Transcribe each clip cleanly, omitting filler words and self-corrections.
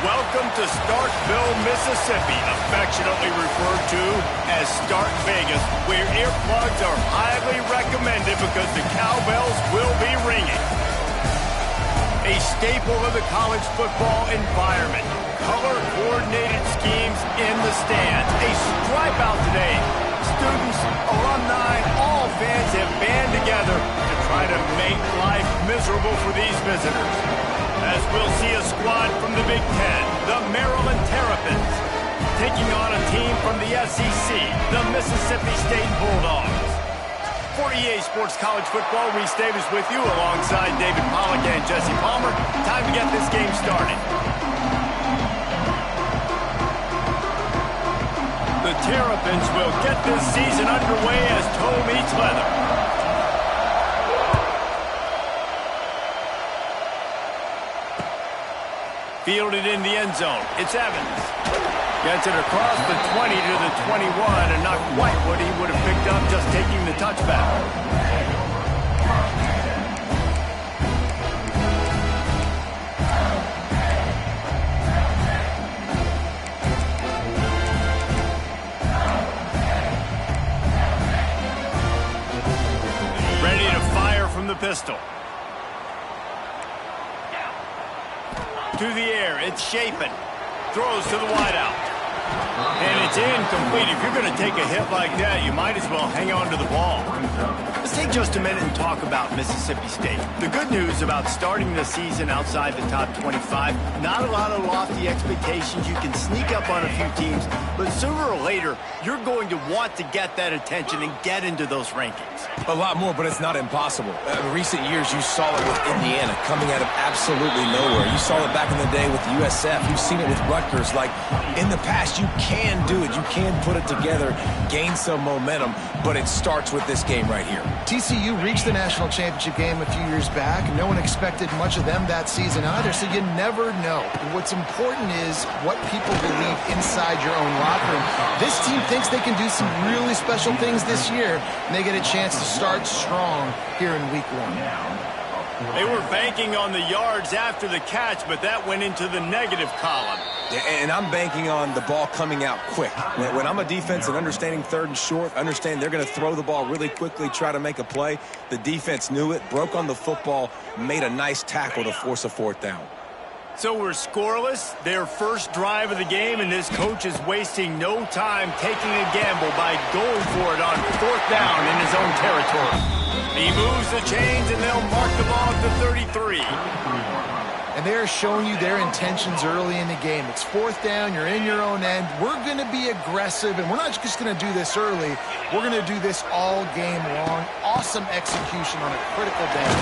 Welcome to Starkville, Mississippi, affectionately referred to as Stark Vegas, where earplugs are highly recommended because the cowbells will be ringing. A staple of the college football environment. Color-coordinated schemes in the stands. A stripe out today. Students, alumni, all fans have band together to try to make life miserable for these visitors. As we'll see a squad from the Big Ten, the Maryland Terrapins, taking on a team from the SEC, the Mississippi State Bulldogs. For EA Sports College Football, Reese Davis with you alongside David Pollack and Jesse Palmer. Time to get this game started. The Terrapins will get this season underway as toe meets leather. Fielded in the end zone. It's Evans. Gets it across the 20 to the 21, and not quite what he would have picked up just taking the touchback. Ready to fire from the pistol. To the air, it's Chapin. Throws to the wideout. And it's incomplete. If you're going to take a hit like that, you might as well hang on to the ball. Let's take just a minute and talk about Mississippi State. The good news about starting the season outside the top 25, not a lot of lofty expectations. You can sneak up on a few teams, but sooner or later, you're going to want to get that attention and get into those rankings. A lot more, but it's not impossible. In recent years, you saw it with Indiana coming out of absolutely nowhere. You saw it back in the day with USF. You've seen it with Rutgers. Like, in the past, you can do it. You can put it together, gain some momentum, but it starts with this game right here. TCU reached the national championship game a few years back. No one expected much of them that season either, so you never know. What's important is what people believe inside your own locker room. This team thinks they can do some really special things this year, and they get a chance to start strong here in week 1. They were banking on the yards after the catch, but that went into the negative column. And I'm banking on the ball coming out quick. When I'm a defense and understanding third and short, understand they're going to throw the ball really quickly, try to make a play. The defense knew it, broke on the football, made a nice tackle to force a fourth down. So we're scoreless, their first drive of the game, and this coach is wasting no time taking a gamble by going for it on fourth down in his own territory. He moves the chains, and they'll mark the ball at the 33. And they're showing you their intentions early in the game. It's fourth down, you're in your own end. We're going to be aggressive, and we're not just going to do this early. We're going to do this all game long. Awesome execution on a critical down.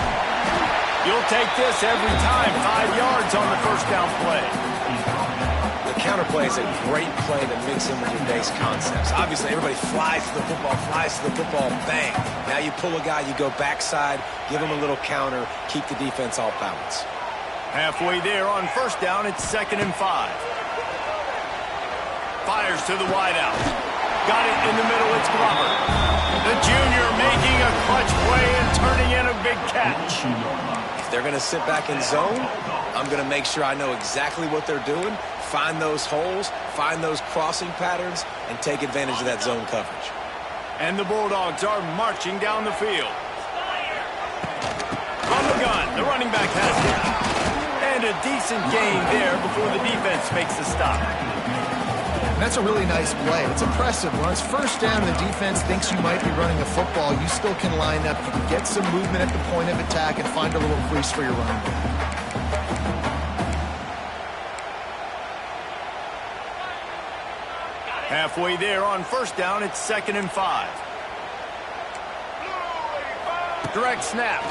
You'll take this every time. 5 yards on the first down play. The counter play is a great play to mix in with your base concepts. Obviously, everybody flies to the football, bang. Now you pull a guy, you go backside, give him a little counter, keep the defense off balance. Halfway there on first down, it's 2nd and 5. Fires to the wideout. Got it in the middle, it's Glover. The junior making a clutch play and turning in a big catch. If they're going to sit back in zone, I'm going to make sure I know exactly what they're doing, find those holes, find those crossing patterns, and take advantage of that zone coverage. And the Bulldogs are marching down the field. From the gun, the running back has it. And a decent gain there before the defense makes the stop. That's a really nice play. It's impressive. When it's first down and the defense thinks you might be running a football, you still can line up. You can get some movement at the point of attack and find a little crease for your running back. Halfway there on first down, it's 2nd and 5. Direct snap.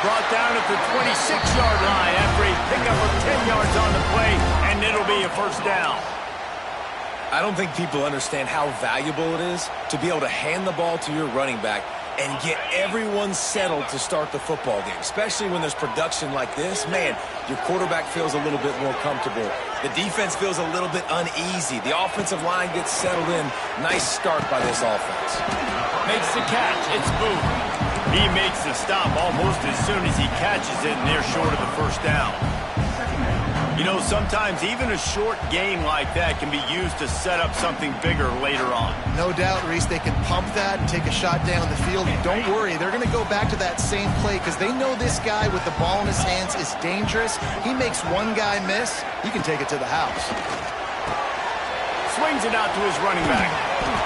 Brought down at the 26-yard line after a pickup of 10 yards on the play, and it'll be a first down. I don't think people understand how valuable it is to be able to hand the ball to your running back and get everyone settled to start the football game, especially when there's production like this. Man, your quarterback feels a little bit more comfortable. The defense feels a little bit uneasy. The offensive line gets settled in. Nice start by this offense. Makes the catch. It's Booth. He makes the stop almost as soon as he catches it, and they're short of the first down. You know, sometimes even a short game like that can be used to set up something bigger later on. No doubt, Reese, they can pump that and take a shot down the field. Don't worry, they're going to go back to that same play because they know this guy with the ball in his hands is dangerous. He makes one guy miss, he can take it to the house. Swings it out to his running back.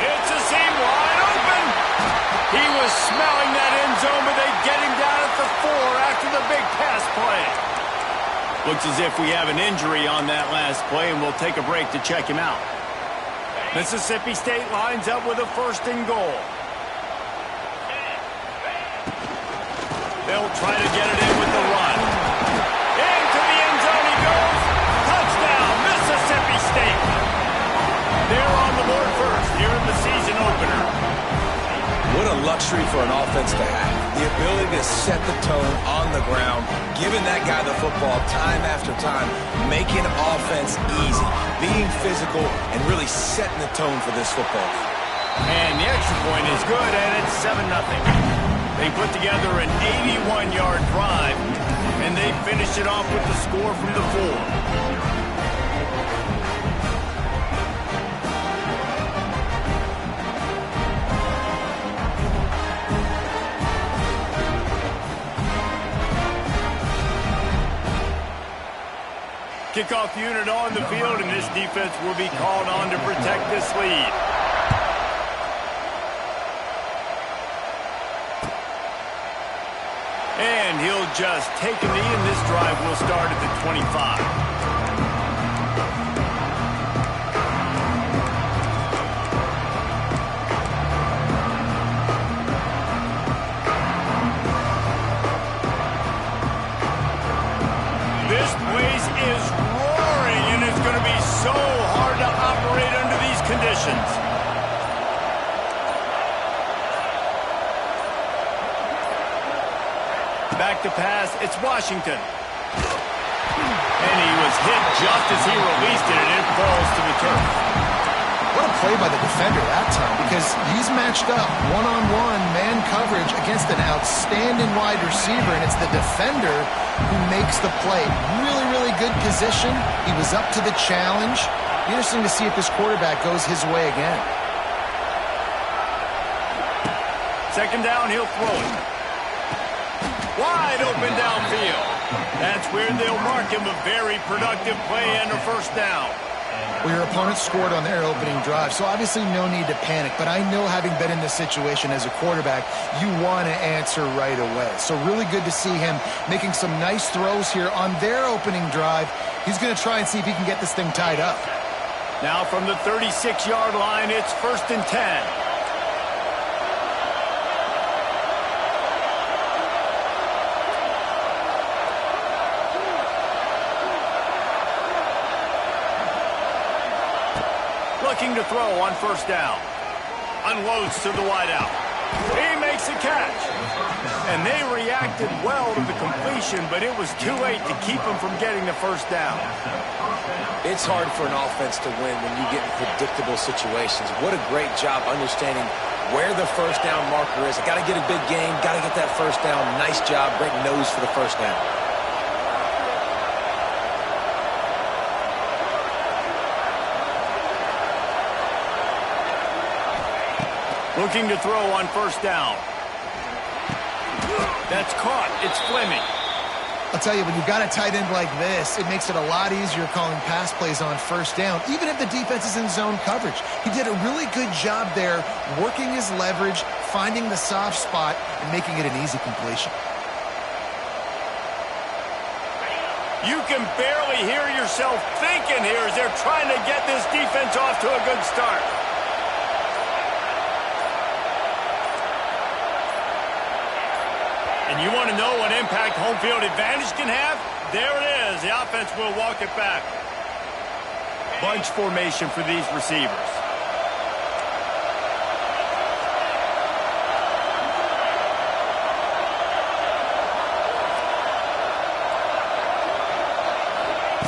It's a seam wide open. He was smelling that end zone, but they get him down at the 4 after the big pass play. Looks as if we have an injury on that last play, and we'll take a break to check him out. Mississippi State lines up with a 1st and goal. They'll try to get it in with the run. Into the end zone he goes. Touchdown, Mississippi State. They're on the board first here in the season opener. What a luxury for an offense to have. The ability to set the tone on the ground, giving that guy the football time after time, making offense easy, being physical, and really setting the tone for this football game. And the extra point is good, and it's 7-0. They put together an 81-yard drive, and they finished it off with the score from the 4. Kickoff unit on the field, and this defense will be called on to protect this lead. And he'll just take a knee, and this drive will start at the 25. This place is roaring, and it's going to be so hard to operate under these conditions. Back to pass, it's Washington. And he was hit just as he released it, and it falls to the turf. What a play by the defender that time, because he's matched up one-on-one man coverage against an outstanding wide receiver, and it's the defender who makes the play. Really, really good position. He was up to the challenge. Interesting to see if this quarterback goes his way again. 2nd down, he'll throw it. Wide open downfield. That's where they'll mark him a very productive play and a 1st down. Well, your opponent scored on their opening drive, so obviously no need to panic. But I know, having been in this situation as a quarterback, you want to answer right away. So really good to see him making some nice throws here on their opening drive. He's going to try and see if he can get this thing tied up. Now from the 36-yard line, it's 1st and 10. Looking to throw on 1st down. Unloads to the wideout. He makes a catch. And they reacted well to the completion, but it was too late to keep him from getting the 1st down. It's hard for an offense to win when you get in predictable situations. What a great job understanding where the 1st down marker is. I got to get a big game, got to get that 1st down. Nice job, great nose for the 1st down. Looking to throw on 1st down. That's caught. It's Fleming. I'll tell you, when you've got a tight end like this, it makes it a lot easier calling pass plays on 1st down, even if the defense is in zone coverage. He did a really good job there, working his leverage, finding the soft spot, and making it an easy completion. You can barely hear yourself thinking here as they're trying to get this defense off to a good start. And you want to know what impact home field advantage can have? There it is. The offense will walk it back. Bunch formation for these receivers.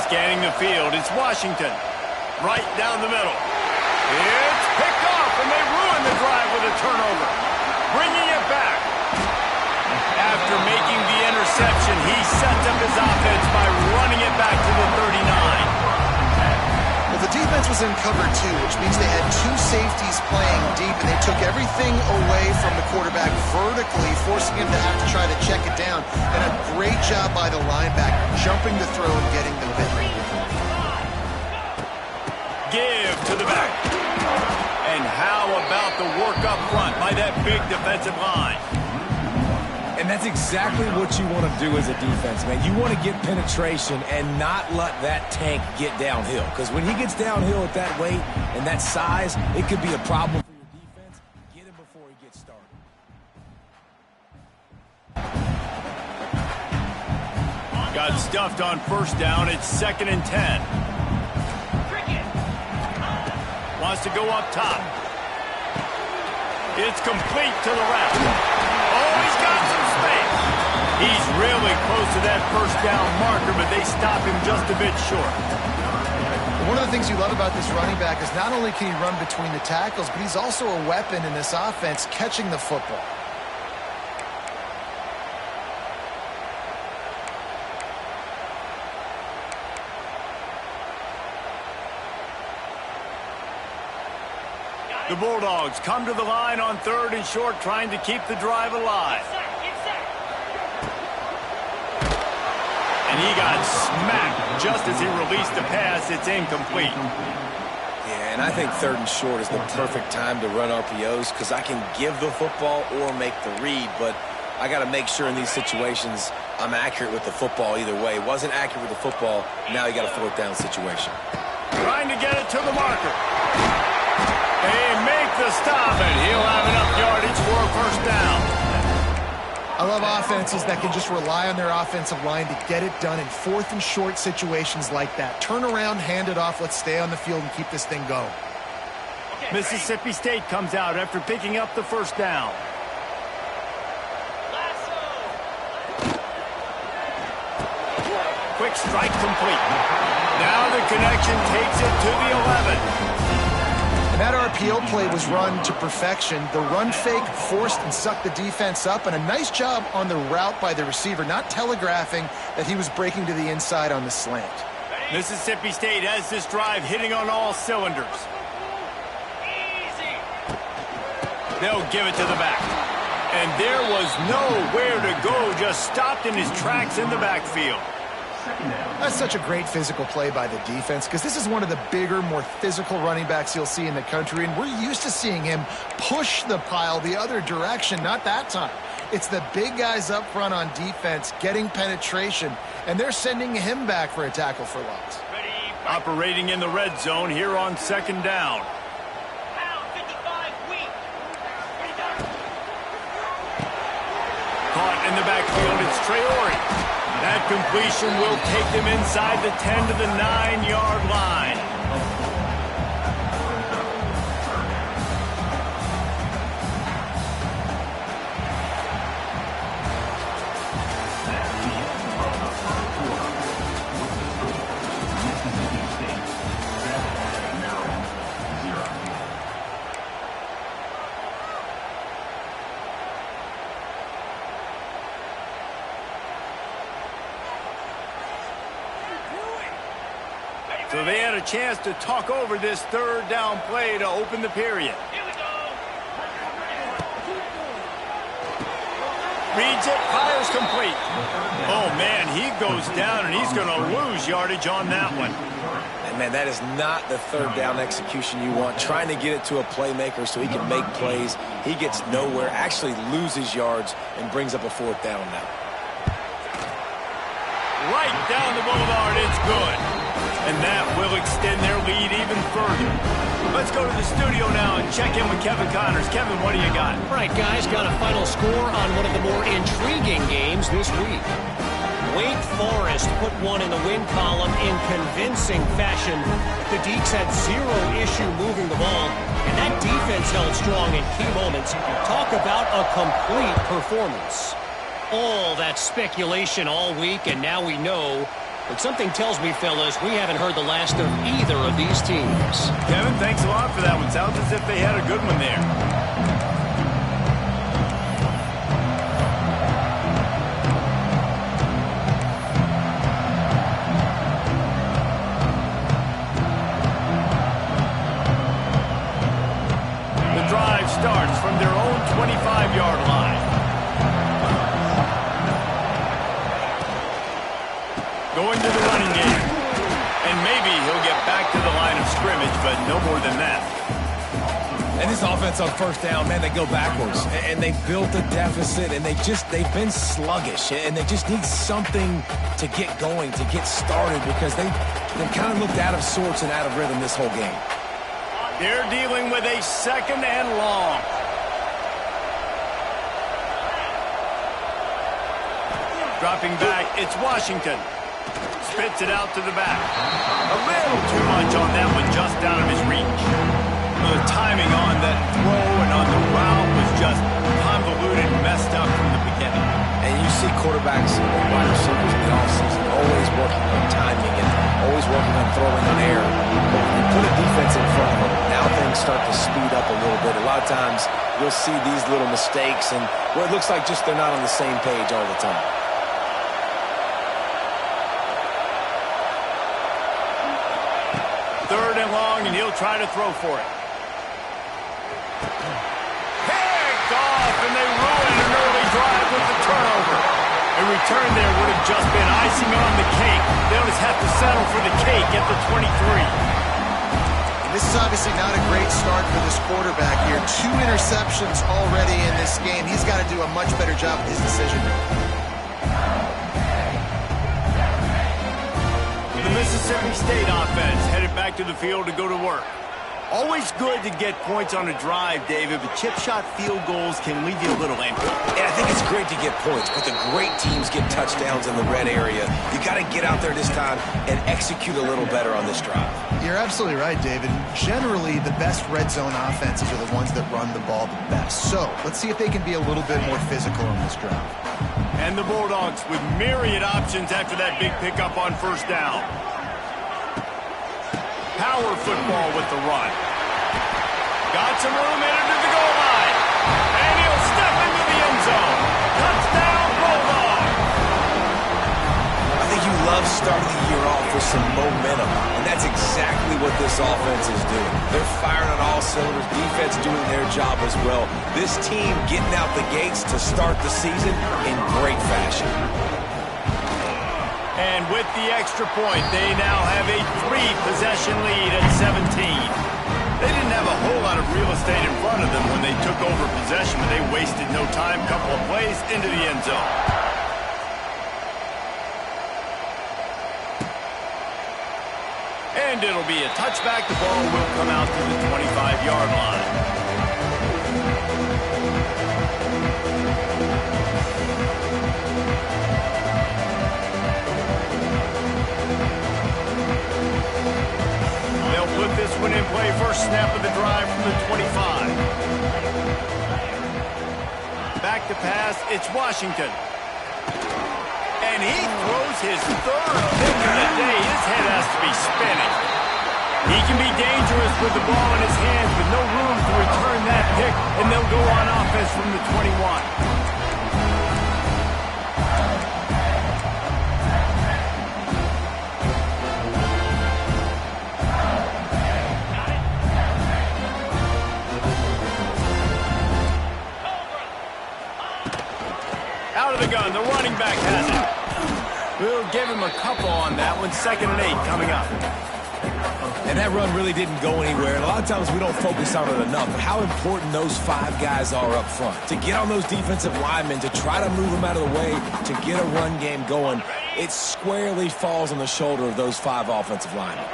Scanning the field, it's Washington. Right down the middle. It's picked off, and they ruin the drive with a turnover. Bringing it back. his offense by running it back to the 39. Well, the defense was in cover two, which means they had two safeties playing deep, and they took everything away from the quarterback vertically, forcing him to have to try to check it down. And a great job by the linebacker, jumping the throw and getting the pick. Give to the back. And how about the work up front by that big defensive line? And that's exactly what you want to do as a defense, man. You want to get penetration and not let that tank get downhill. Because when he gets downhill at that weight and that size, it could be a problem for your defense. Get him before he gets started. Got stuffed on first down. It's 2nd and 10. Wants to go up top. It's complete to the left. Oh, he's got some space. He's really close to that first down marker, but they stop him just a bit short. One of the things you love about this running back is not only can he run between the tackles, but he's also a weapon in this offense catching the football. The Bulldogs come to the line on 3rd and short, trying to keep the drive alive. And he got smacked just as he released the pass. It's incomplete. Yeah, and I think 3rd and short is the perfect time to run RPOs because I can give the football or make the read, but I got to make sure in these situations I'm accurate with the football either way. Wasn't accurate with the football, now you got a 4th down situation. Trying to get it to the marker. They make the stop, and he'll have enough yardage for a first down. I love offenses that can just rely on their offensive line to get it done in 4th and short situations like that. Turn around, hand it off, let's stay on the field and keep this thing going. Mississippi State comes out after picking up the first down. Quick strike complete. Now the connection takes it to the 11. And that RPO play was run to perfection. The run fake forced and sucked the defense up, and a nice job on the route by the receiver, not telegraphing that he was breaking to the inside on the slant. Mississippi State has this drive hitting on all cylinders. They'll give it to the back. And there was nowhere to go, just stopped in his tracks in the backfield. That's such a great physical play by the defense because this is one of the bigger, more physical running backs you'll see in the country, and we're used to seeing him push the pile the other direction. Not that time. It's the big guys up front on defense getting penetration, and they're sending him back for a tackle for loss. Operating in the red zone here on 2nd down. Caught in the backfield, it's Traore. That completion will take them inside the 10 to the 9-yard line. So they had a chance to talk over this 3rd down play to open the period. Reads it, fires complete. Oh, man, he goes down, and he's going to lose yardage on that one. And, man, that is not the 3rd down execution you want. Trying to get it to a playmaker so he can make plays. He gets nowhere, actually loses yards, and brings up a 4th down now. Right down the boulevard, it's good. And that will extend their lead even further. Let's go to the studio now and check in with Kevin Connors. Kevin, what do you got? All right, guys, got a final score on one of the more intriguing games this week. Wake Forest put one in the win column in convincing fashion. The Deacs had zero issue moving the ball, and that defense held strong in key moments. Talk about a complete performance. All that speculation all week, and now we know. But something tells me, fellas, we haven't heard the last of either of these teams. Kevin, thanks a lot for that one. Sounds as if they had a good one there. Going to the running game. And maybe he'll get back to the line of scrimmage, but no more than that. And this offense on first down, man, they go backwards. And they built a deficit, and they've been sluggish. And they just need something to get going, to get started, because they've kind of looked out of sorts and out of rhythm this whole game. They're dealing with a 2nd and long. Dropping back, it's Washington. Spits it out to the back. A little too much on that one, just out of his reach. The timing on that throw and on the route was just convoluted and messed up from the beginning. And you see quarterbacks and wide receivers in the offseason always working on timing and always working on throwing on air. But when you put a defense in front of them, now things start to speed up a little bit. A lot of times you'll see these little mistakes and where it looks like just they're not on the same page all the time. Third and long, and he'll try to throw for it. Picked off, and they ruin an early drive with the turnover. A return there would have just been icing on the cake. They'll just have to settle for the cake at the 23. This is obviously not a great start for this quarterback here. 2 interceptions already in this game. He's got to do a much better job with his decision. The Mississippi State offense headed back to the field to go to work. Always good to get points on a drive, David, but chip shot field goals can leave you a little empty. And I think it's great to get points, but the great teams get touchdowns in the red area. You got to get out there this time and execute a little better on this drive. You're absolutely right, David. Generally, the best red zone offenses are the ones that run the ball the best. So let's see if they can be a little bit more physical on this drive. And the Bulldogs with myriad options after that big pickup on first down. Power football with the run. Got some room into the goal line. And he'll step into the end zone. Touchdown, Bulldog. I think you love starting the year off with some momentum, and that's exactly what this offense is doing. They're firing on all cylinders, defense doing their job as well. This team getting out the gates to start the season in great fashion. And with the extra point, they now have a 3-possession lead at 17. They didn't have a whole lot of real estate in front of them when they took over possession, but they wasted no time. Couple of plays into the end zone. And it'll be a touchback. The ball will come out to the 25-yard line. They'll put this one in play. First snap of the drive from the 25. Back to pass. It's Washington. And he throws his 3rd pick of the day. His head has to be spinning. He can be dangerous with the ball in his hands, but no room to return that pick, and they'll go on offense from the 21. Out of the gun, the running back has it. We'll give him a couple on that one. 2nd and 8 coming up. And that run really didn't go anywhere. And a lot of times we don't focus on it enough. But how important those 5 guys are up front. To get on those defensive linemen, to try to move them out of the way, to get a run game going, it squarely falls on the shoulder of those 5 offensive linemen.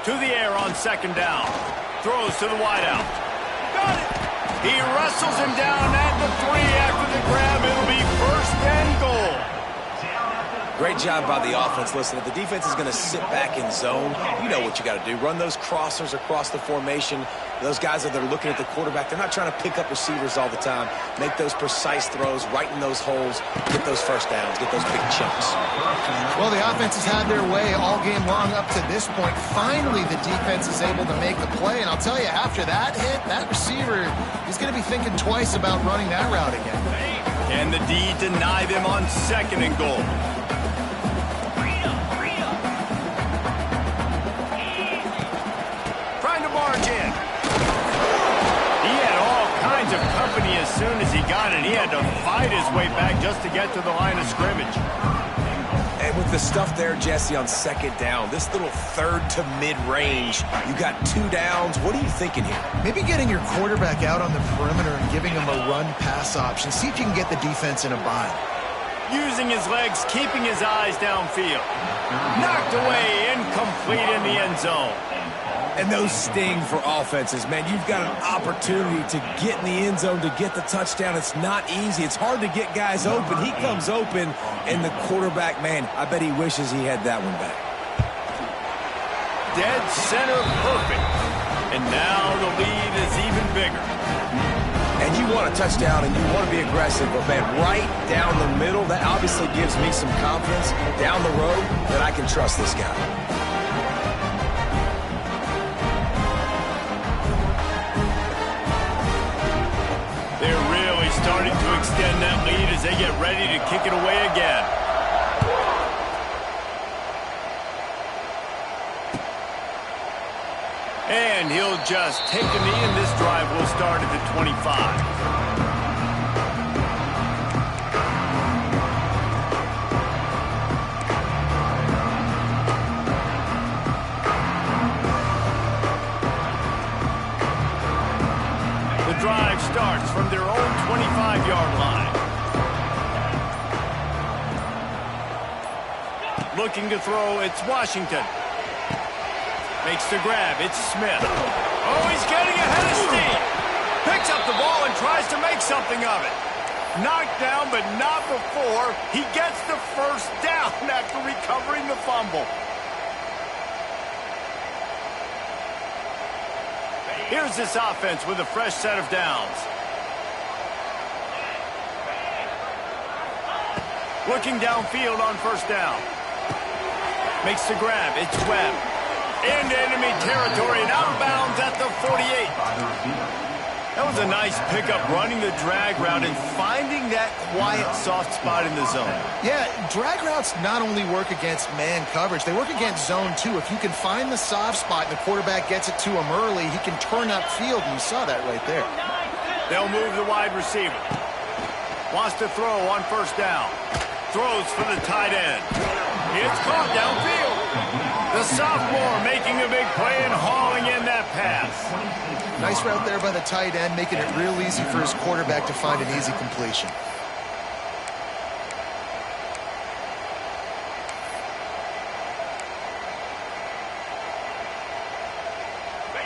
To the air on 2nd down. Throws to the wideout. Got it. He wrestles him down at the 3 after the grab. It'll be 1st and goal. Great job by the offense. Listen, if the defense is going to sit back in zone, you know what you got to do. Run those crossers across the formation. Those guys that are looking at the quarterback, they're not trying to pick up receivers all the time. Make those precise throws, right in those holes, get those first downs, get those big chunks. Well, the offense has had their way all game long up to this point. Finally, the defense is able to make the play. And I'll tell you, after that hit, that receiver, he's going to be thinking twice about running that route again. Can the D deny them on 2nd and goal? Company as soon as he got it. He had to fight his way back just to get to the line of scrimmage. with the stuff there, Jesse, on second down, this little third to mid-range, you got 2 downs. What are you thinking here? Maybe getting your quarterback out on the perimeter and giving him a run-pass option. See if you can get the defense in a bind. Using his legs, keeping his eyes downfield. Knocked away, incomplete in the end zone. And those sting for offenses, man. You've got an opportunity to get in the end zone, to get the touchdown. It's not easy. It's hard to get guys open. He comes open, and the quarterback, man, I bet he wishes he had that one back. Dead center perfect. And now the lead is even bigger. And you want a touchdown, and you want to be aggressive, but, man, right down the middle, that obviously gives me some confidence down the road that I can trust this guy. They're really starting to extend that lead as they get ready to kick it away again. And he'll just take a knee, and this drive will start at the 25. The drive starts from their own 25-yard line. Looking to throw, it's Washington. Makes the grab, it's Smith. Oh, he's getting ahead of steam. Picks up the ball and tries to make something of it. Knocked down, but not before he gets the first down after recovering the fumble. Here's this offense with a fresh set of downs. Looking downfield on first down. Makes the grab, it's Webb. Into enemy territory and outbounds at the 48. That was a nice pickup, running the drag route and finding that quiet, soft spot in the zone. Yeah, drag routes not only work against man coverage, they work against zone too. If you can find the soft spot and the quarterback gets it to him early, he can turn upfield, and you saw that right there. They'll move the wide receiver. Wants to throw on first down. Throws for the tight end. It's caught downfield. The sophomore making a big play and hauling in that pass. Nice route there by the tight end, making it real easy for his quarterback to find an easy completion.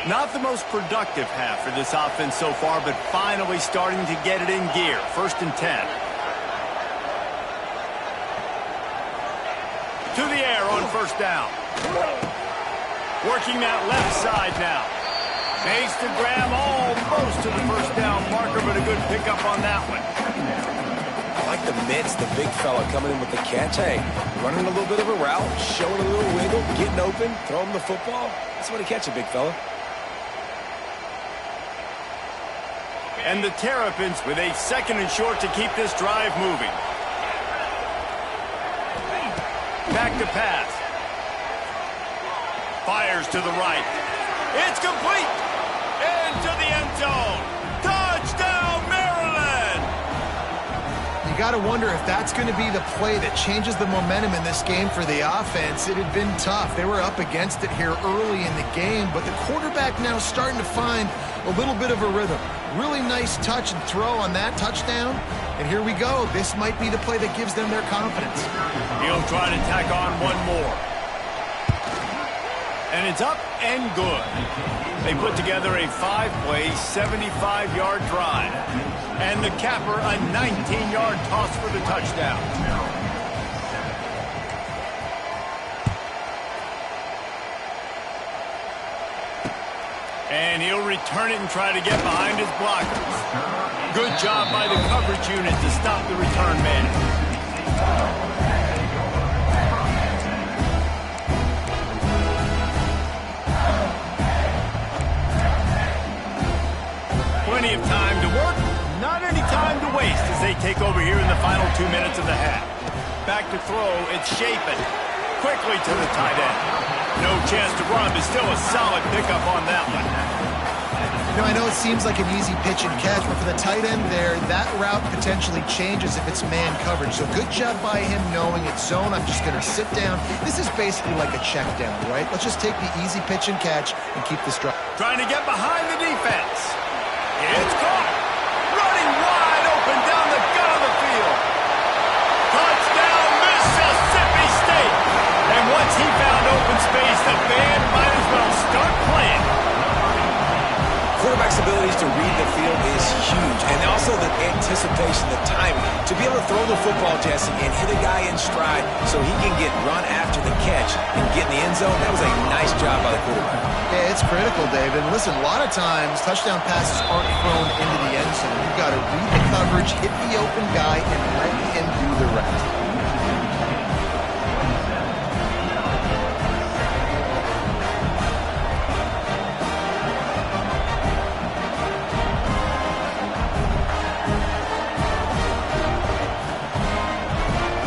Not the most productive half for this offense so far, but finally starting to get it in gear. 1st and 10. To the air on first down. Working that left side now. Makes the grab almost to the first down marker, but a good pickup on that one. I like the mitts, the big fella coming in with the catch. Hey, running a little bit of a route, showing a little wiggle, getting open, throwing the football. That's what he catch it, big fella. And the Terrapins with a 2nd and short to keep this drive moving. Back to pass. Fires to the right. It's complete. Into the end zone. Touchdown, Maryland! You got to wonder if that's going to be the play that changes the momentum in this game for the offense. It had been tough. They were up against it here early in the game, but the quarterback now starting to find a little bit of a rhythm. Really nice touch and throw on that touchdown. And here we go. This might be the play that gives them their confidence. He'll try to tack on one more. And it's up and good. They put together a 5-play, 75-yard drive. And the capper, a 19-yard toss for the touchdown. And he'll return it and try to get behind his blockers. Good job by the coverage unit to stop the return man. Plenty of time to work, not any time to waste as they take over here in the final 2 minutes of the half. Back to throw, it's Shapen. Quickly to the tight end. No chance to run, but still a solid pickup on that one. I know it seems like an easy pitch and catch, but for the tight end there, that route potentially changes if it's man coverage. So good job by him knowing it's zone. I'm just going to sit down. This is basically like a check down, right? Let's just take the easy pitch and catch and keep this drive. Trying to get behind the defense. It's caught. Running wide open down the gut of the field. Touchdown, Mississippi State. And once he found open space, the band might as well start playing. Quarterback's abilities to read the field is huge, and also the anticipation, the timing. To be able to throw the football, Jesse, and hit a guy in stride so he can get run after the catch and get in the end zone, that was a nice job by the quarterback. Yeah, it's critical, David. Listen, a lot of times touchdown passes aren't thrown into the end zone. You've got to read the coverage, hit the open guy, and let him do the rest.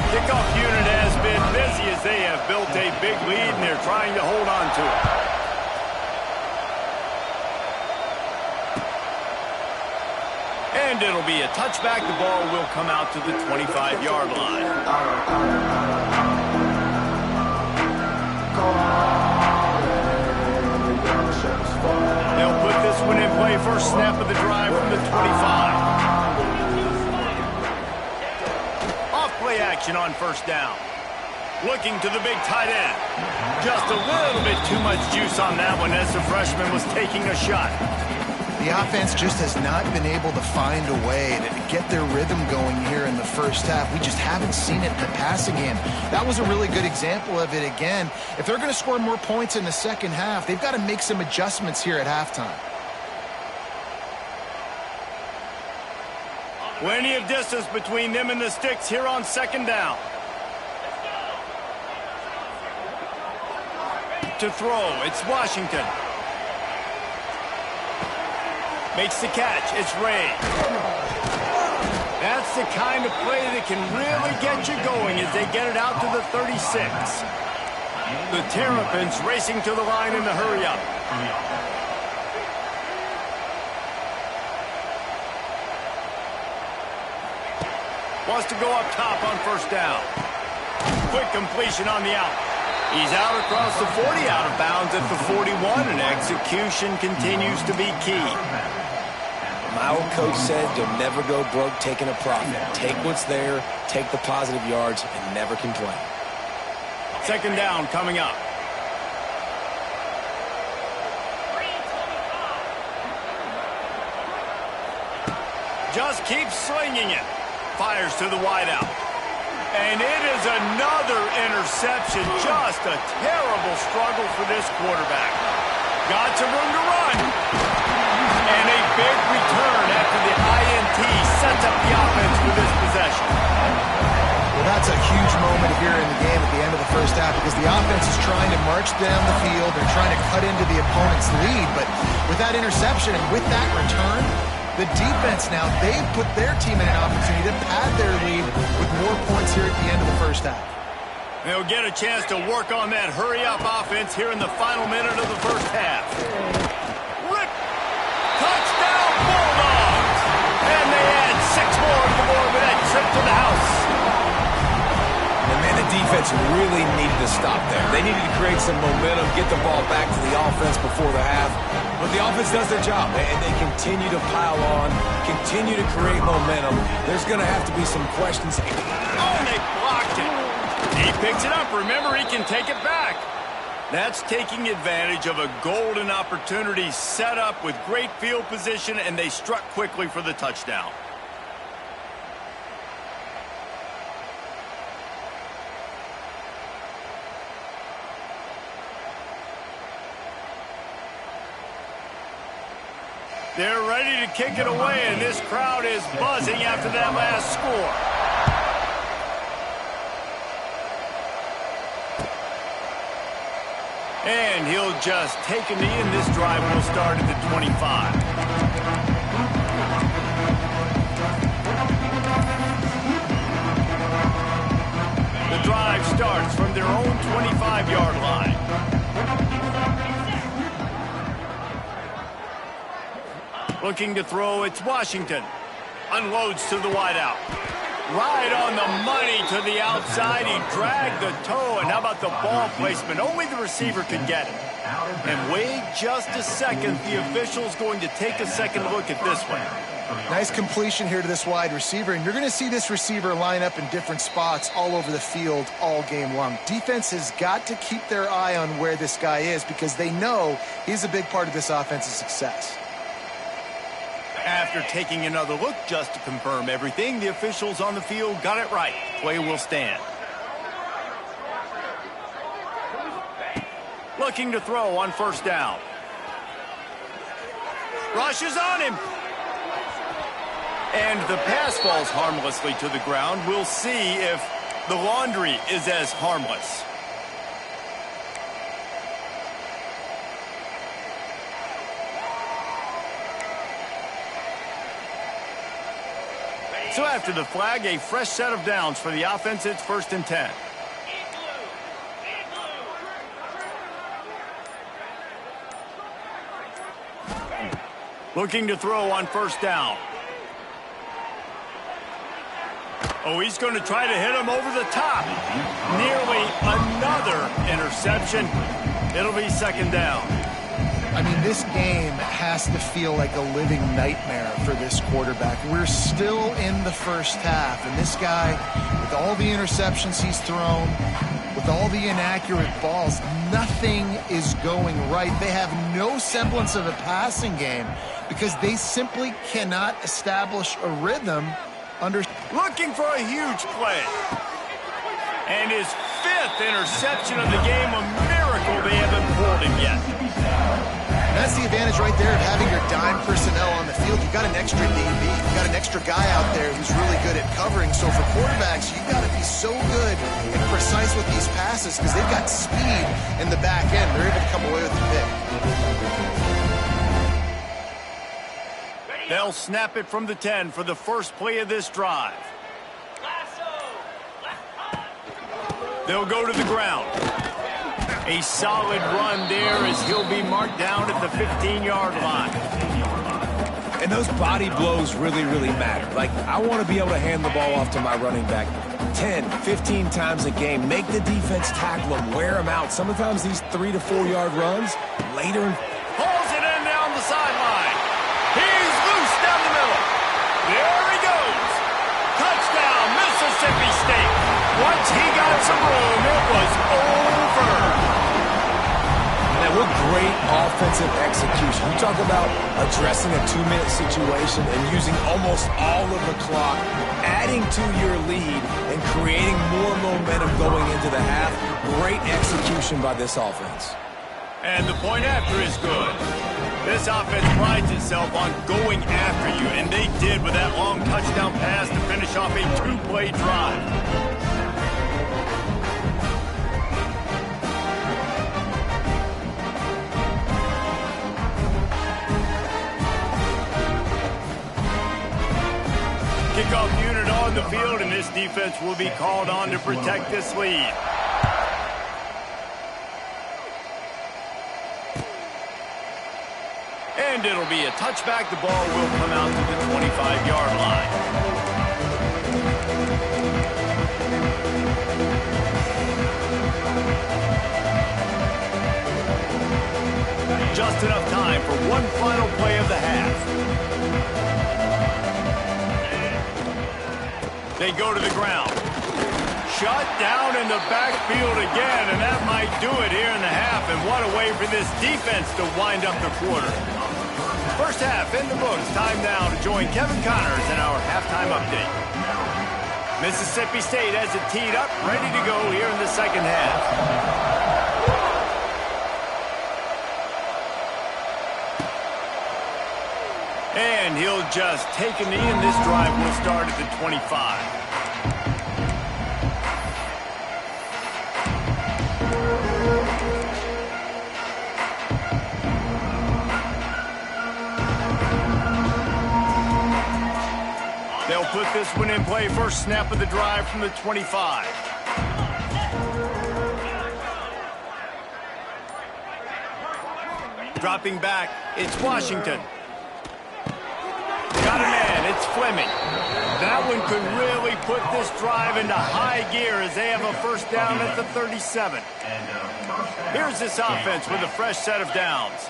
Kickoff unit has been busy as they have built a big lead and they're trying to hold on to it. And it'll be a touchback. The ball will come out to the 25-yard line. They'll put this one in play. First snap of the drive from the 25. Play action on first down. Looking to the big tight end. Just a little bit too much juice on that one as the freshman was taking a shot. The offense just has not been able to find a way to get their rhythm going here in the first half. We just haven't seen it in the passing game. That was a really good example of it again. If they're going to score more points in the second half, they've got to make some adjustments here at halftime. Plenty of distance between them and the sticks here on second down. To throw, it's Washington. Makes the catch, it's Ray. That's the kind of play that can really get you going as they get it out to the 36. The Terrapins racing to the line in the hurry-up. Wants to go up top on first down. Quick completion on the out. He's out across the 40, out of bounds at the 41, and execution continues to be key. My old coach said you'll never go broke taking a profit. Take what's there, take the positive yards, and never complain. Second down coming up. Just keeps slinging it. Fires to the wideout. And it is another interception. Just a terrible struggle for this quarterback. Got some room to run. And a big return after the INT sets up the offense for this possession. Well, that's a huge moment here in the game at the end of the first half because the offense is trying to march down the field. They're trying to cut into the opponent's lead. But with that interception and with that return, the defense now, they've put their team in an opportunity to pad their lead with more points here at the end of the first half. They'll get a chance to work on that hurry-up offense here in the final minute of the first half. Rip! Touchdown Bulldogs! And they add 6 more to the board with that trip to the house. And man, the defense really needed to stop there. They needed to create some momentum, get the ball back to the offense before the half. But the offense does their job, and they continue to pile on, continue to create momentum. There's going to have to be some questions. Oh, they blocked it. He picks it up. Remember, he can take it back. That's taking advantage of a golden opportunity set up with great field position, and they struck quickly for the touchdown. They're ready to kick it away, and this crowd is buzzing after that last score. And he'll just take a knee, and this drive will start at the 25. The drive starts from their own 25-yard line. Looking to throw, it's Washington. Unloads to the wideout. Right on the money to the outside. He dragged the toe, and how about the ball placement? Only the receiver could get it. And wait just a second. The official's going to take a second look at this one. Nice completion here to this wide receiver, and you're going to see this receiver line up in different spots all over the field all game long. Defense has got to keep their eye on where this guy is because they know he's a big part of this offense's success. After taking another look just to confirm everything, the officials on the field got it right. Play will stand. Looking to throw on first down. Rushes on him. And the pass falls harmlessly to the ground. We'll see if the laundry is as harmless. So after the flag, a fresh set of downs for the offense. It's 1st and 10. Looking to throw on first down. Oh, he's going to try to hit him over the top. Nearly another interception. It'll be 2nd down. I mean, this game has to feel like a living nightmare for this quarterback. We're still in the first half, and this guy, with all the interceptions he's thrown, with all the inaccurate balls, nothing is going right. They have no semblance of a passing game because they simply cannot establish a rhythm under... Looking for a huge play. And his 5th interception of the game, a miracle they haven't pulled him yet. That's the advantage right there of having your dime personnel on the field. You've got an extra DB. You've got an extra guy out there who's really good at covering. So for quarterbacks, you've got to be so good and precise with these passes because they've got speed in the back end. They're able to come away with the pick. They'll snap it from the 10 for the first play of this drive. They'll go to the ground. A solid run there as he'll be marked down at the 15-yard line. And those body blows really, really matter. Like, I want to be able to hand the ball off to my running back 10, 15 times a game. Make the defense tackle him, wear him out. Sometimes these 3 to 4 yard runs later. Pulls it in down the sideline. He's loose down the middle. There he goes. Touchdown, Mississippi State. Once he got some room, it was over. Now, what great offensive execution. You talk about addressing a 2-minute situation and using almost all of the clock, adding to your lead and creating more momentum going into the half. Great execution by this offense. And the point after is good. This offense prides itself on going after you, and they did with that long touchdown pass to finish off a 2-play drive. Kickoff unit on the field, and this defense will be called on to protect this lead. And it'll be a touchback. The ball will come out to the 25-yard line. Just enough time for one final play of the half. They go to the ground. Shut down in the backfield again, and that might do it here in the half. And what a way for this defense to wind up the quarter. First half in the books. Time now to join Kevin Connors in our halftime update. Mississippi State has it teed up, ready to go here in the second half. And he'll just take a knee, and this drive will start at the 25. They'll put this one in play. First snap of the drive from the 25. Dropping back, it's Washington. It's Fleming. That one could really put this drive into high gear as they have a first down at the 37. Here's this offense with a fresh set of downs.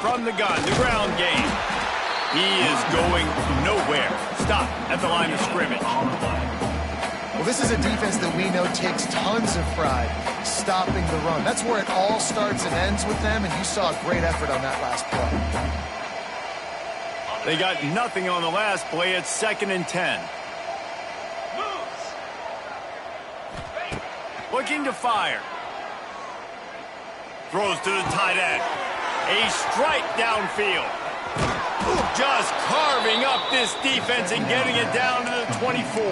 From the gun, the ground game. He is going nowhere. Stop at the line of scrimmage. Well, this is a defense that we know takes tons of pride stopping the run. That's where it all starts and ends with them, and you saw a great effort on that last play. They got nothing on the last play. It's 2nd and 10. Looking to fire. Throws to the tight end. A strike downfield. Just carving up this defense and getting it down to the 24.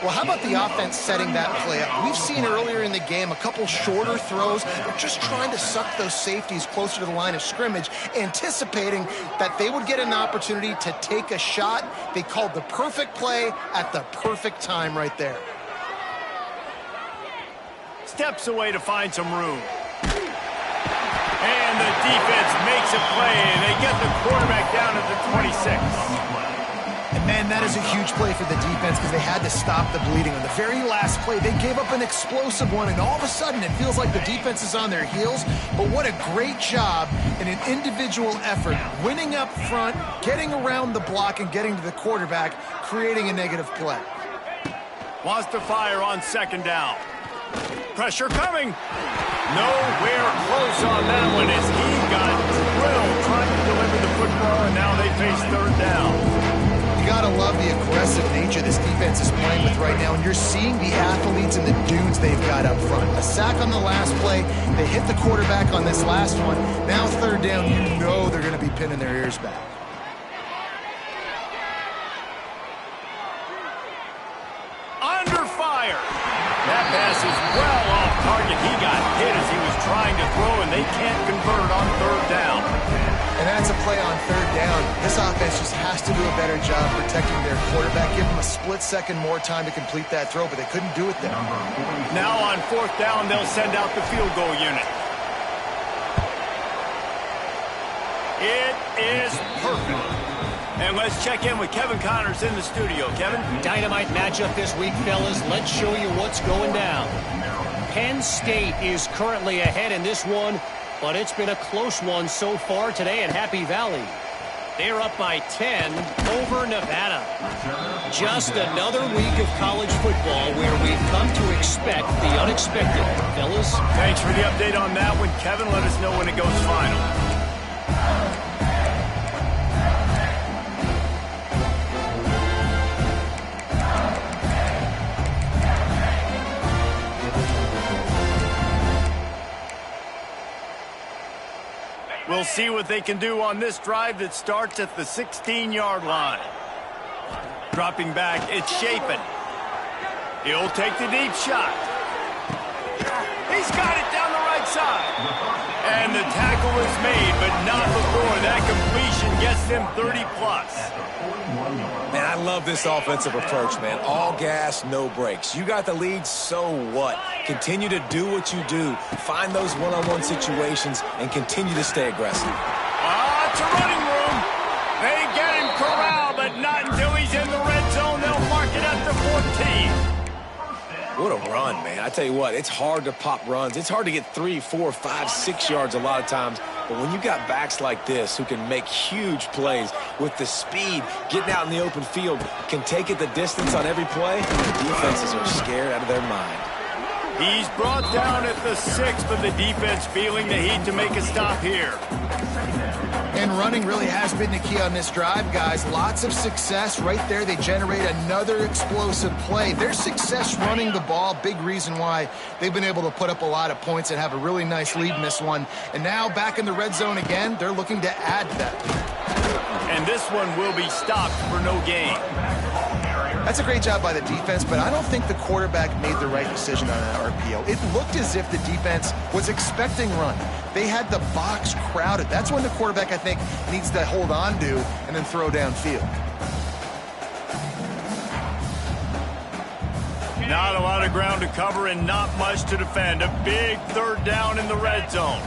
Well, how about the offense setting that play up? We've seen earlier in the game a couple shorter throws. They're just trying to suck those safeties closer to the line of scrimmage, anticipating that they would get an opportunity to take a shot. They called the perfect play at the perfect time right there. Steps away to find some room. And the defense makes a play, and they get the quarterback down at the 26. And, man, that is a huge play for the defense because they had to stop the bleeding. On the very last play, they gave up an explosive one, and all of a sudden it feels like the defense is on their heels. But what a great job in an individual effort, winning up front, getting around the block, and getting to the quarterback, creating a negative play. Wants to fire on 2nd down. Pressure coming. Nowhere close on that one as he got drilled trying to deliver the football, and now they face 3rd down. You got to love the aggressive nature this defense is playing with right now, and you're seeing the athletes and the dudes they've got up front. A sack on the last play. They hit the quarterback on this last one. Now 3rd down, you know they're going to be pinning their ears back. Under fire. That pass is well off target. He got hit as he was trying to throw, and they can't convert on 3rd down. And that's a play on 3rd down. This offense just has to do a better job protecting their quarterback. Give them a split second more time to complete that throw, but they couldn't do it there. Now on 4th down, they'll send out the field goal unit. It is perfect. And let's check in with Kevin Connors in the studio. Kevin? Dynamite matchup this week, fellas. Let's show you what's going down. Penn State is currently ahead in this one, but it's been a close one so far today at Happy Valley. They're up by 10 over Nevada. Just another week of college football where we've come to expect the unexpected. Fellas? Thanks for the update on that one, Kevin. Let us know when it goes final. We'll see what they can do on this drive that starts at the 16-yard line. Dropping back, it's Shapen. He'll take the deep shot. He's got it down the right side. And the tackle is made, but not before that completion gets them 30-plus. Man, I love this offensive approach, man. All gas, no brakes. You got the lead, so what? Continue to do what you do. Find those one-on-one situations and continue to stay aggressive. It's a running room. They get him corralled, but not until he's in the red zone. They'll mark it at the 14. What a run, man. I tell you what, it's hard to pop runs. It's hard to get 3, 4, 5, 6 yards a lot of times. But when you got backs like this who can make huge plays with the speed, getting out in the open field, can take it the distance on every play, the defenses are scared out of their mind. He's brought down at the 6, but the defense feeling the heat to make a stop here. And running really has been the key on this drive, guys. Lots of success right there. They generate another explosive play. Their success running the ball, big reason why they've been able to put up a lot of points and have a really nice lead in this one. And now back in the red zone again, they're looking to add to that. And this one will be stopped for no gain. That's a great job by the defense, but I don't think the quarterback made the right decision on that RPO. It looked as if the defense was expecting run. They had the box crowded. That's when the quarterback, I think, needs to hold on to and then throw downfield. Not a lot of ground to cover and not much to defend. A big 3rd down in the red zone.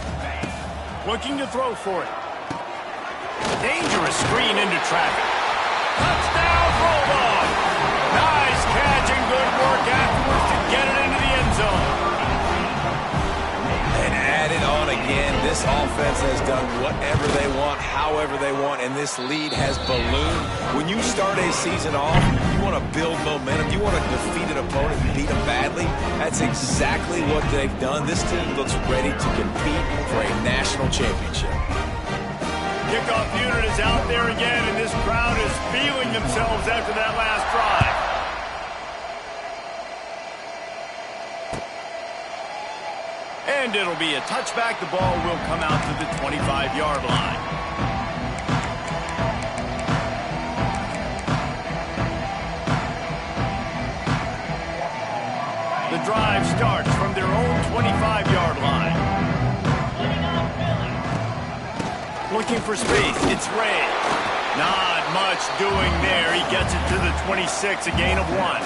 looking to throw for it. Dangerous screen into traffic. Touchdown, Bulldog! Nice catch and good work afterwards to get it into the end zone. And add it on again. This offense has done whatever they want, however they want, and this lead has ballooned. When you start a season off, you want to build momentum. You want to defeat an opponent and beat them badly. That's exactly what they've done. This team looks ready to compete for a national championship. Kickoff unit is out there again, and this crowd is feeling themselves after that last drive. And it'll be a touchback. The ball will come out to the 25-yard line. The drive starts from their own 25-yard line. Looking for space. It's Ray. Not much doing there. He gets it to the 26, a gain of 1.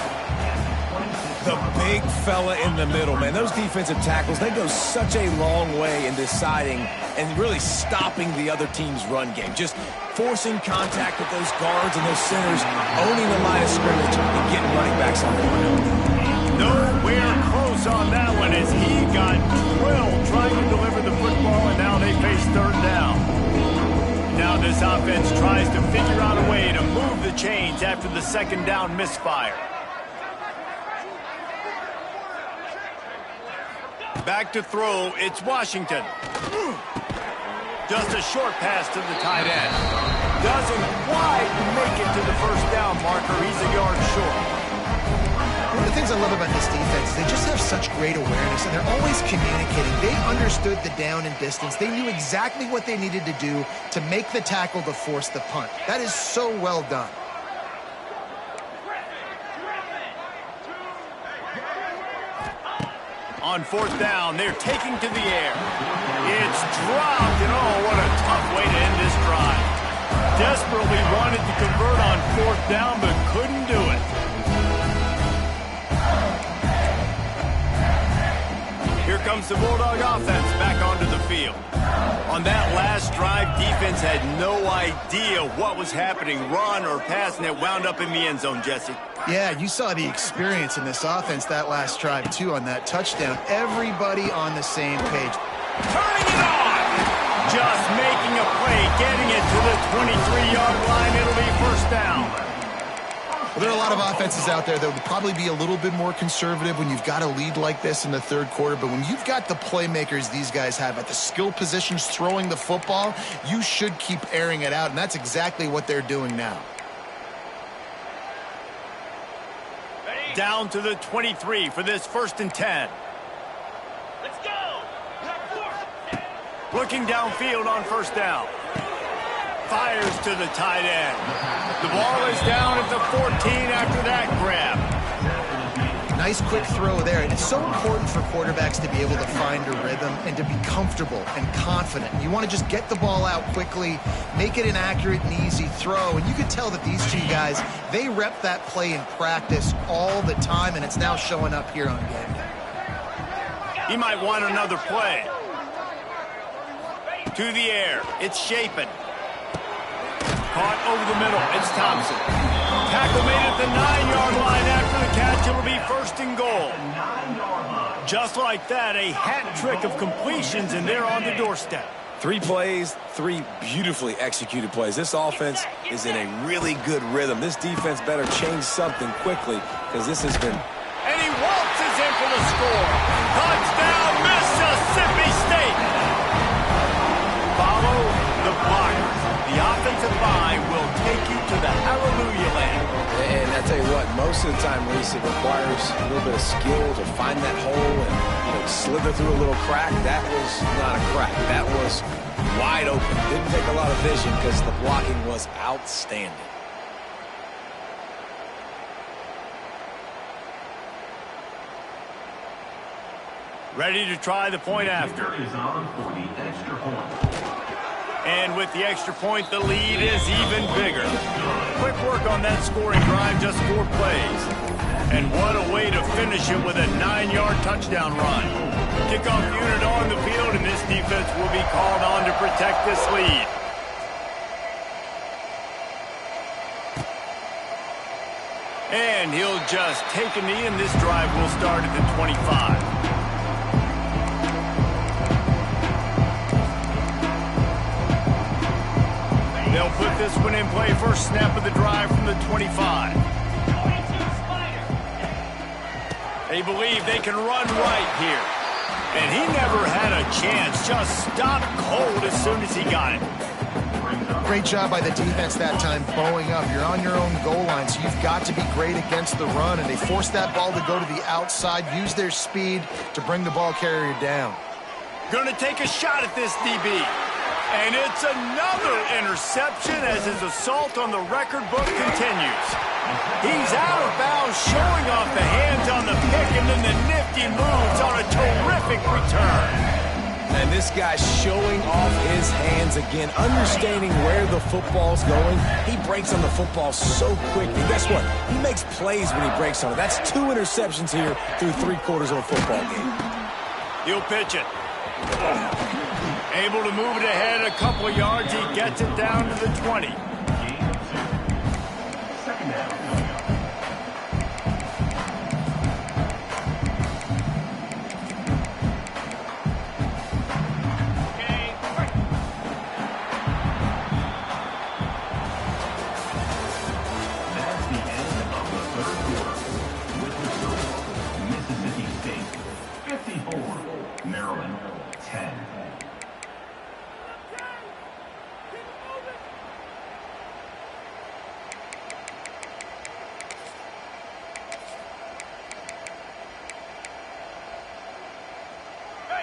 The big fella in the middle, man. Those defensive tackles, they go such a long way in deciding and really stopping the other team's run game. Just forcing contact with those guards and those centers, owning the line of scrimmage and getting running backs on the ground. Nowhere close on that one as he got drilled trying to deliver the football, and now they face third down. Now this offense tries to figure out a way to move the chains after the second down misfire. Back to throw, it's Washington. Just a short pass to the tight end. Doesn't quite make it to the first down marker. He's a yard short. One of the things I love about this defense is they just have such great awareness, and they're always communicating. They understood the down and distance. They knew exactly what they needed to do to make the tackle to force the punt. That is so well done. On fourth down, they're taking to the air. It's dropped, and oh, what a tough way to end this drive. Desperately wanted to convert on fourth down, but couldn't do it. Here comes the Bulldog offense back onto the field. On that last drive, defense had no idea what was happening, run or pass, and it wound up in the end zone, Jesse. Yeah, you saw the experience in this offense that last drive, too, on that touchdown. Everybody on the same page. Turning it on! Just making a play, getting it to the 23-yard line. It'll be first down. Well, there are a lot of offenses out there that would probably be a little bit more conservative when you've got a lead like this in the third quarter. But when you've got the playmakers these guys have at the skill positions throwing the football, you should keep airing it out. And that's exactly what they're doing now. Down to the 23 for this 1st and 10. Let's go! Looking downfield on first down. Fires to the tight end. The ball is down at the 14 after that grab. Nice quick throw there. And it's so important for quarterbacks to be able to find a rhythm and to be comfortable and confident. You want to just get the ball out quickly, make it an accurate and easy throw. And you can tell that these two guys, they rep that play in practice all the time, and it's now showing up here on game day. He might want another play. To the air. It's Shapen. Caught over the middle. It's Thompson. Tackle made at the 9-yard line after the catch. It'll be 1st and goal. Just like that, a hat trick of completions, and they're on the doorstep. 3 plays, 3 beautifully executed plays. This offense is in a really good rhythm. This defense better change something quickly because this has been... And he waltzes in for the score. Touchdown, Mississippi State. Follow the blockers. The offensive line will take you to the hallelujah land. And I tell you what, most of the time, Reese, it requires a little bit of skill to find that hole and slither through a little crack. That was not a crack. That was wide open. Didn't take a lot of vision because the blocking was outstanding. Ready to try the point after. And with the extra point, the lead is even bigger. Quick work on that scoring drive, just 4 plays. And what a way to finish it with a 9-yard touchdown run. Kickoff unit on the field, and this defense will be called on to protect this lead. And he'll just take a knee, and this drive will start at the 25. They'll put this one in play. First snap of the drive from the 25. They believe they can run right here. And he never had a chance. Just stopped cold as soon as he got it. Great job by the defense that time, bowing up. You're on your own goal line, so you've got to be great against the run. And they forced that ball to go to the outside, use their speed to bring the ball carrier down. Going to take a shot at this DB. And it's another interception as his assault on the record book continues. He's out of bounds, showing off the hands on the pick, and then the nifty moves on a terrific return. And this guy's showing off his hands again, understanding where the football's going. He breaks on the football so quick. And guess what? He makes plays when he breaks on it. That's 2 interceptions here through 3/4 of a football game. He'll pitch it. Able to move it ahead a couple of yards. He gets it down to the 20.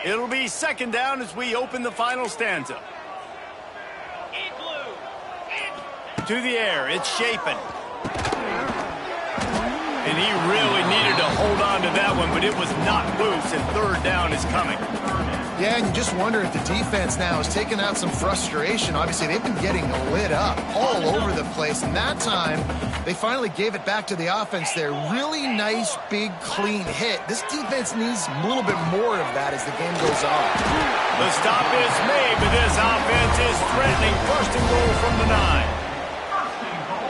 It'll be second down as we open the final stanza. To the air, it's Shapen. And he really needed to hold on to that one, but it was not loose, and third down is coming. Yeah, and you just wonder if the defense now is taking out some frustration. Obviously, they've been getting lit up all over the place, and that time they finally gave it back to the offense there. Really nice, big, clean hit. This defense needs a little bit more of that as the game goes on. The stop is made, but this offense is threatening. First and goal from the 9.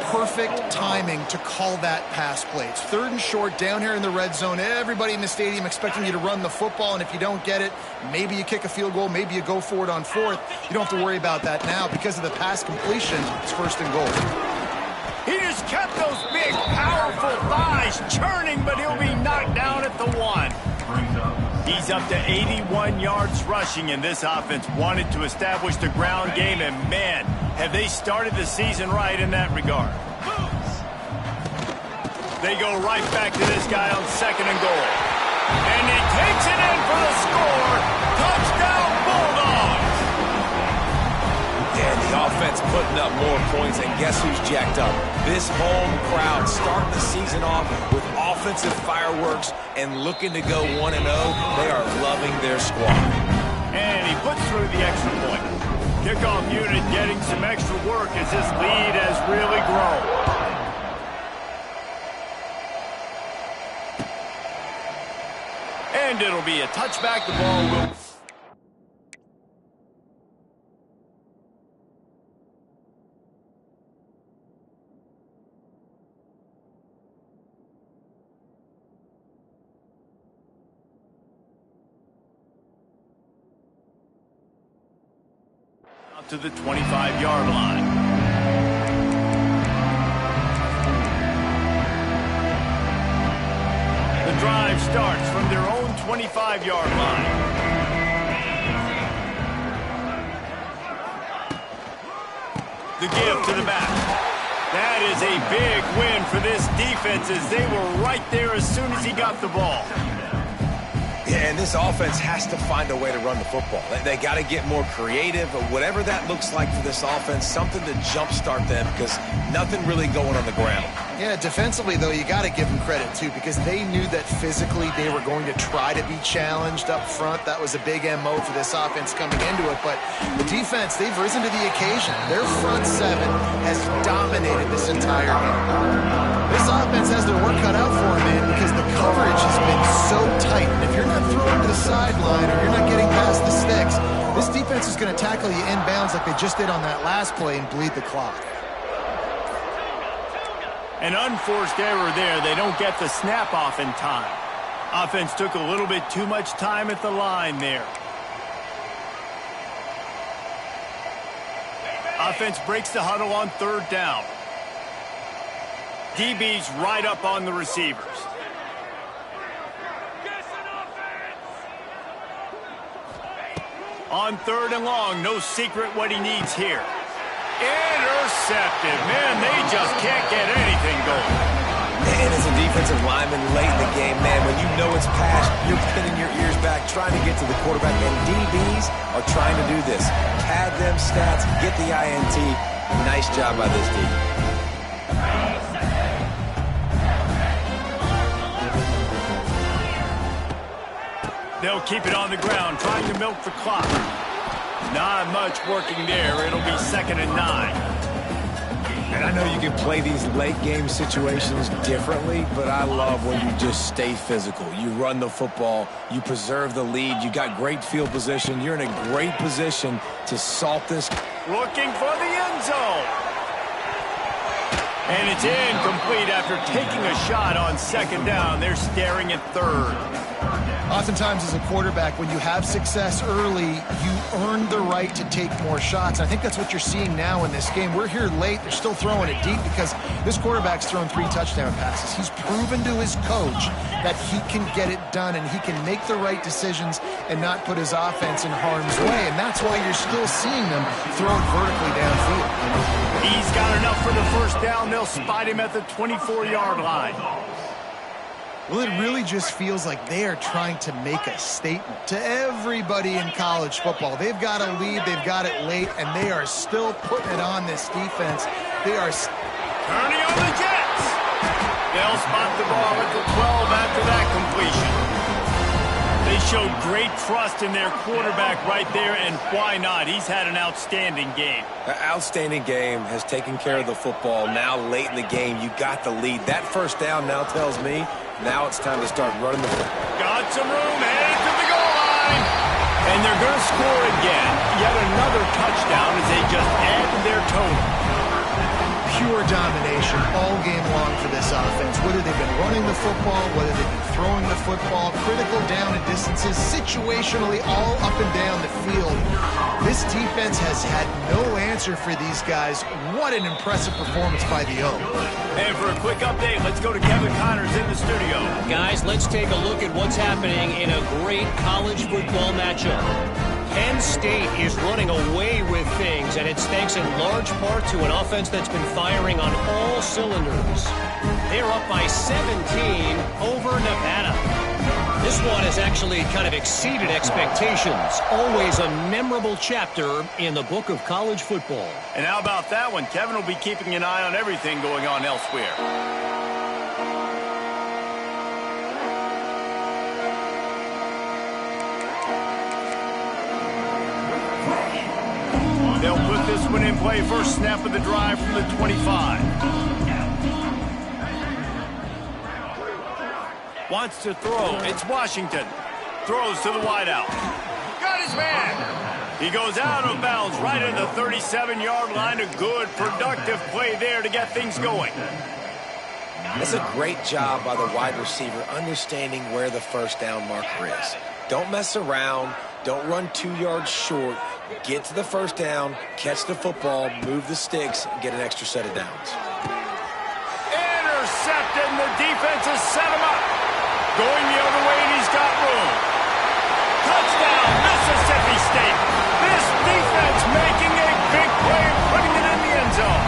Perfect timing to call that pass play. It's third and short down here in the red zone. Everybody in the stadium expecting you to run the football, and if you don't get it, maybe you kick a field goal, maybe you go for it on fourth. You don't have to worry about that now. Because of the pass completion, it's first and goal. He just kept those big, powerful thighs churning, but he'll be knocked down at the 1. He's up to 81 yards rushing, and this offense wanted to establish the ground game, and man, have they started the season right in that regard. They go right back to this guy on second and goal. And he takes it in for the score. Touchdown, Bulldogs! Yeah, the offense putting up more points, and guess who's jacked up? This home crowd starting the season off with offensive fireworks and looking to go 1-0. They are loving their squad. And he puts through the extra point. Kickoff unit getting some extra work as this lead has really grown. And it'll be a touchback. The ball will... to the 25-yard line. The drive starts from their own 25-yard line. The give to the back. That is a big win for this defense as they were right there as soon as he got the ball. Yeah, and this offense has to find a way to run the football. They got to get more creative, or whatever that looks like for this offense, something to jumpstart them because nothing really going on the ground. Yeah, defensively, though, you got to give them credit, too, because they knew that physically they were going to try to be challenged up front. That was a big MO for this offense coming into it. But the defense, they've risen to the occasion. Their front seven has dominated this entire game. This offense has their work cut out for them, man, because the coverage has been so tight. And if you're not throwing to the sideline or you're not getting past the sticks, this defense is going to tackle you inbounds like they just did on that last play and bleed the clock. An unforced error there. They don't get the snap off in time. Offense took a little bit too much time at the line there. Offense breaks the huddle on third down. DB's right up on the receivers. On third and long, no secret what he needs here. Intercepted. Man, they just can't get anything going. And as a defensive lineman late in the game, man, when you know it's pass, you're pinning your ears back, trying to get to the quarterback, and DBs are trying to do this. Pad them stats, get the INT. Nice job by this D. They'll keep it on the ground, trying to milk the clock. Not much working there. It'll be 2nd and 9. And I know you can play these late game situations differently, but I love when you just stay physical. You run the football, you preserve the lead, you got great field position, you're in a great position to salt this. Looking for the end zone. And it's incomplete after taking a shot on 2nd down. They're staring at 3rd. Oftentimes as a quarterback, when you have success early, you earn the right to take more shots. I think that's what you're seeing now in this game. We're here late. They're still throwing it deep because this quarterback's thrown 3 touchdown passes. He's proven to his coach that he can get it done and he can make the right decisions and not put his offense in harm's way. And that's why you're still seeing them throw it vertically downfield. He's got enough for the first down. They'll spot him at the 24-yard line. Well, it really just feels like they are trying to make a statement to everybody in college football. They've got a lead, they've got it late, and they are still putting it on this defense. They are turning on the Jets. They'll spot the ball at the 12 after that completion. They showed great trust in their quarterback right there, and why not? He's had an outstanding game. An outstanding game, has taken care of the football. Now late in the game, you got the lead. That first down now tells me now it's time to start running the football. Got some room, headed to the goal line. And they're going to score again. Yet another touchdown as they just add to their total. Pure domination all game long for this offense. Whether they've been running the football, whether they've been throwing the football, critical down and distances, situationally all up and down the field. This defense has had no answer for these guys. What an impressive performance by the O. And for a quick update, let's go to Kevin Connors in the studio. Guys, let's take a look at what's happening in a great college football matchup. Penn State is running away with things, and it's thanks in large part to an offense that's been firing on all cylinders. They're up by 17 over Nevada. This one has actually kind of exceeded expectations. Always a memorable chapter in the book of college football. And how about that one? Kevin will be keeping an eye on everything going on elsewhere. They'll put this one in play. First snap of the drive from the 25. Wants to throw. It's Washington. Throws to the wideout. Got his man. He goes out of bounds right at the 37-yard line. A good, productive play there to get things going. That's a great job by the wide receiver understanding where the first down marker is. Don't mess around. Don't run 2 yards short. Get to the first down, catch the football, move the sticks, and get an extra set of downs. Intercepted, and the defense has set him up. Going the other way, and he's got room. Touchdown, Mississippi State. This defense making a big play and putting it in the end zone.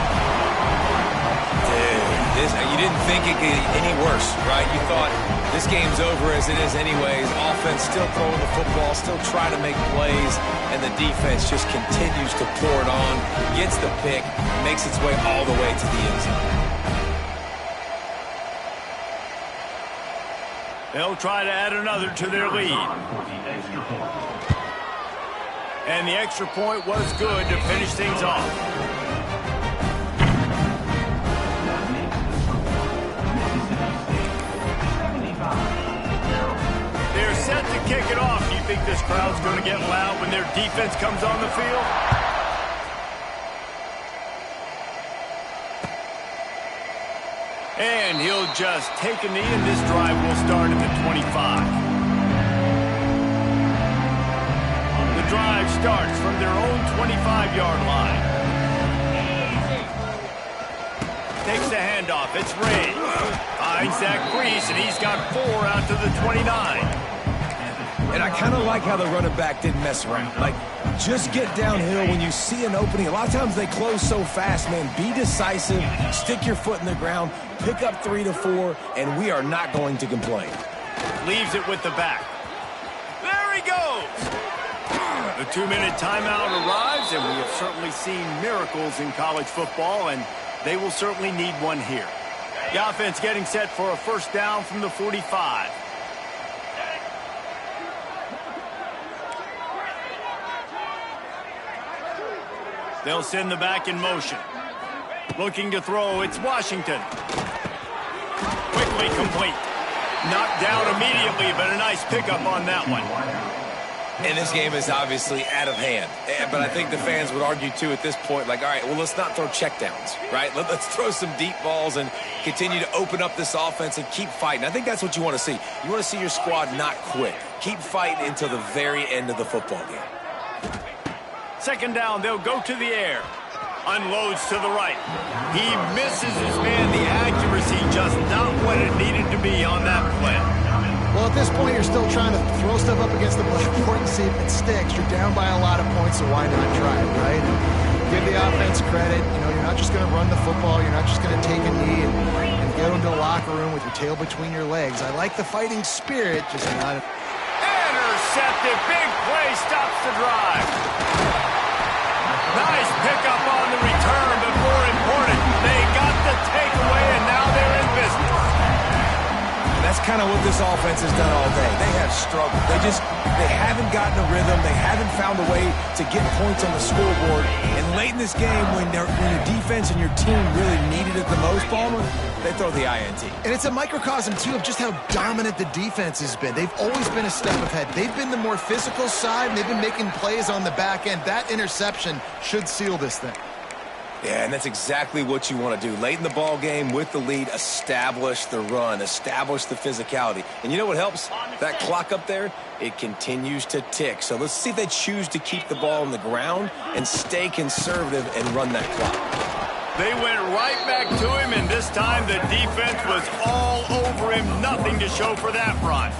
Dude, you didn't think it could get any worse, right? You thought this game's over as it is anyways. Offense still throwing the football, still trying to make plays, and the defense just continues to pour it on, gets the pick, makes its way all the way to the end zone. They'll try to add another to their lead. And the extra point was good to finish things off. think this crowd's going to get loud when their defense comes on the field? And he'll just take a knee, and this drive will start at the 25. The drive starts from their own 25-yard line. Takes the handoff. It's Ray. Finds that crease, and he's got 4 out to the 29. And I kind of like how the running back didn't mess around. Like, just get downhill when you see an opening. A lot of times they close so fast, man. Be decisive. Stick your foot in the ground. Pick up 3 to 4, and we are not going to complain. Leaves it with the back. There he goes. The 2-minute timeout arrives, and we have certainly seen miracles in college football, and they will certainly need one here. The offense getting set for a first down from the 45. They'll send the back in motion. Looking to throw, it's Washington. Quickly complete. Knocked down immediately, but a nice pickup on that one. And this game is obviously out of hand. But I think the fans would argue, too, at this point, like, all right, well, let's not throw checkdowns, right? Let's throw some deep balls and continue to open up this offense and keep fighting. I think that's what you want to see. You want to see your squad not quit. Keep fighting until the very end of the football game. Second down, they'll go to the air. Unloads to the right. He misses his man. The accuracy just not what it needed to be on that play. Well, at this point, you're still trying to throw stuff up against the blackboard and see if it sticks. You're down by a lot of points, so why not try it, right? And give the offense credit. You know, you're not just going to run the football. You're not just going to take a knee and go into the locker room with your tail between your legs. I like the fighting spirit, just not... Intercepted. Big play stops the drive. Nice pickup on the return, but more important, they got the takeaway, and now they're in business. That's kind of what this offense has done all day. They have struggled. They haven't gotten a rhythm. They haven't found a way to get points on the scoreboard. And late in this game, when your defense and your team really needed it the most, Palmer, they throw the INT. And it's a microcosm, too, of just how dominant the defense has been. They've always been a step ahead. They've been the more physical side, and they've been making plays on the back end. That interception should seal this thing. Yeah, and that's exactly what you want to do. Late in the ball game with the lead, establish the run, establish the physicality. And you know what helps? That clock up there, it continues to tick. So let's see if they choose to keep the ball on the ground and stay conservative and run that clock. They went right back to him, and this time the defense was all over him. Nothing to show for that run.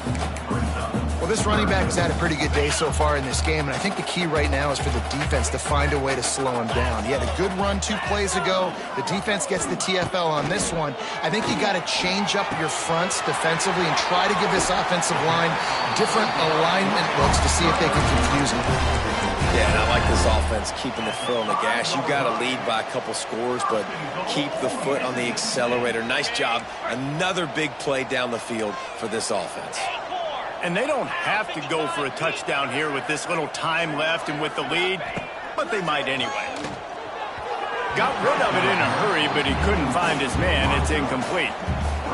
Well, this running back has had a pretty good day so far in this game, and I think the key right now is for the defense to find a way to slow him down. He had a good run 2 plays ago. The defense gets the TFL on this one. I think you got to change up your fronts defensively and try to give this offensive line different alignment looks to see if they can confuse him. Yeah, and I like this offense keeping the foot on the gas. You got to lead by a couple scores, but keep the foot on the accelerator. Nice job. Another big play down the field for this offense. And they don't have to go for a touchdown here with this little time left and with the lead, but they might anyway. Got rid of it in a hurry, but he couldn't find his man. It's incomplete.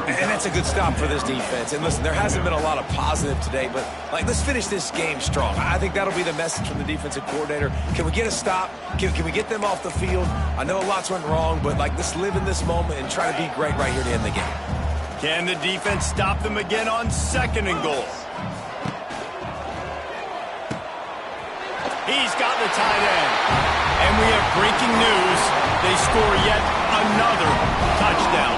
And that's a good stop for this defense. And listen, there hasn't been a lot of positive today, but let's finish this game strong. I think that'll be the message from the defensive coordinator. Can we get a stop? Can we get them off the field? I know lots went wrong, but let's live in this moment and try to be great right here to end the game. Can the defense stop them again on 2nd and goal? He's got the tight end. And we have breaking news. They score yet another touchdown.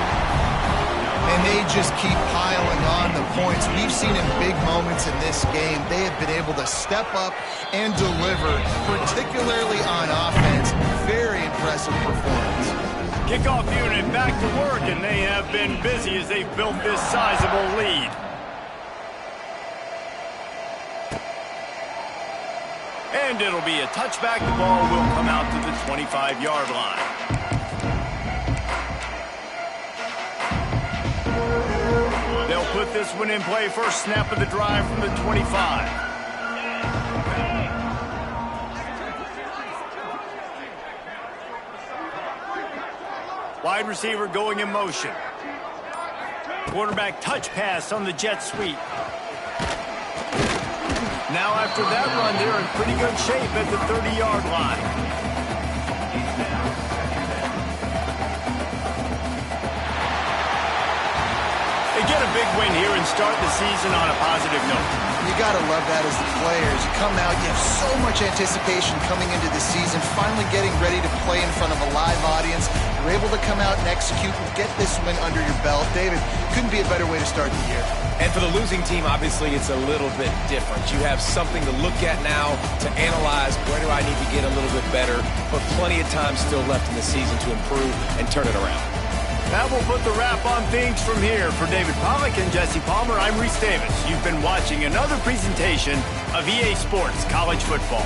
And they just keep piling on the points. We've seen in big moments in this game, they have been able to step up and deliver, particularly on offense. Very impressive performance. Kickoff unit back to work, and they have been busy as they've built this sizable lead. And it'll be a touchback. The ball will come out to the 25-yard line. They'll put this one in play. First snap of the drive from the 25. Wide receiver going in motion. Quarterback touch pass on the jet sweep. Now after that run, they're in pretty good shape at the 30-yard line. They get a big win here and start the season on a positive note. You got to love that as the players. You come out, you have so much anticipation coming into the season, finally getting ready to play in front of a live audience. You're able to come out and execute and get this win under your belt. David, couldn't be a better way to start the year. And for the losing team, obviously, it's a little bit different. You have something to look at now, to analyze, where do I need to get a little bit better, but plenty of time still left in the season to improve and turn it around. That will put the wrap on things from here. For David Pollack and Jesse Palmer, I'm Reese Davis. You've been watching another presentation of EA Sports College Football.